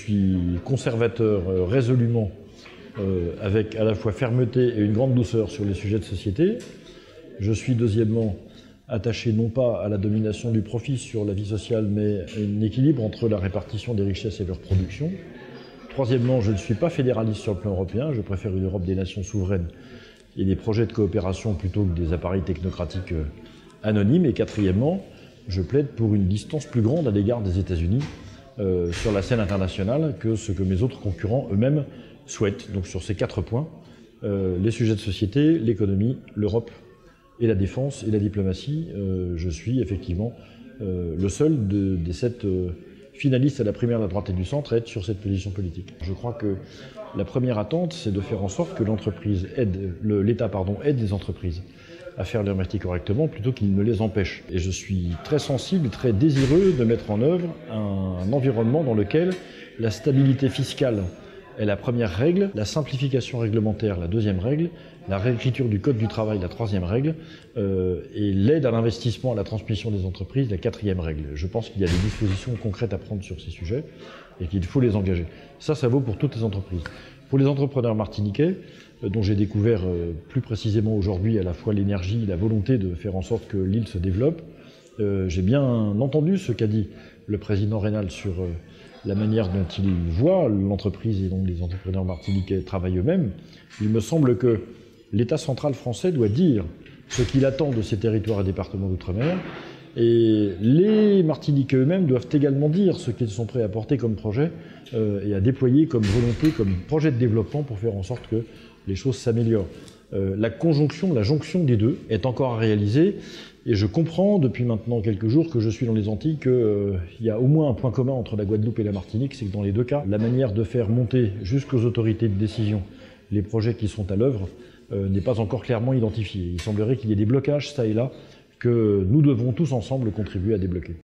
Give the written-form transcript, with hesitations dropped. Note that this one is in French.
suis conservateur résolument, avec à la fois fermeté et une grande douceur sur les sujets de société. Je suis deuxièmement attaché non pas à la domination du profit sur la vie sociale, mais à un équilibre entre la répartition des richesses et leur production. Troisièmement, je ne suis pas fédéraliste sur le plan européen, je préfère une Europe des nations souveraines et des projets de coopération plutôt que des appareils technocratiques anonymes. Et quatrièmement, je plaide pour une distance plus grande à l'égard des États-Unis sur la scène internationale que ce que mes autres concurrents eux-mêmes souhaitent. Donc sur ces 4 points, les sujets de société, l'économie, l'Europe et la défense et la diplomatie, je suis effectivement le seul des 7 finalistes à la primaire de la droite et du centre à être sur cette position politique. Je crois que la première attente, c'est de faire en sorte que l'État aide les entreprises à faire leur métier correctement plutôt qu'il ne les empêche. Et je suis très sensible, très désireux de mettre en œuvre un environnement dans lequel la stabilité fiscale est la première règle, la simplification réglementaire la deuxième règle, la réécriture du code du travail la troisième règle, et l'aide à l'investissement, à la transmission des entreprises la quatrième règle. Je pense qu'il y a des dispositions concrètes à prendre sur ces sujets et qu'il faut les engager. Ça vaut pour toutes les entreprises. Pour les entrepreneurs martiniquais, dont j'ai découvert plus précisément aujourd'hui à la fois l'énergie, la volonté de faire en sorte que l'île se développe, j'ai bien entendu ce qu'a dit le président Reynal sur la manière dont il voit l'entreprise et dont les entrepreneurs martiniquais travaillent eux-mêmes. Il me semble que l'État central français doit dire ce qu'il attend de ces territoires et départements d'outre-mer, et les Martiniquais eux-mêmes doivent également dire ce qu'ils sont prêts à porter comme projet et à déployer comme volonté, comme projet de développement pour faire en sorte que les choses s'améliorent. La jonction des deux est encore à réaliser, et je comprends depuis maintenant quelques jours que je suis dans les Antilles qu'il y a au moins un point commun entre la Guadeloupe et la Martinique, c'est que dans les deux cas, la manière de faire monter jusqu'aux autorités de décision les projets qui sont à l'œuvre n'est pas encore clairement identifiée. Il semblerait qu'il y ait des blocages ça et là que nous devons tous ensemble contribuer à débloquer.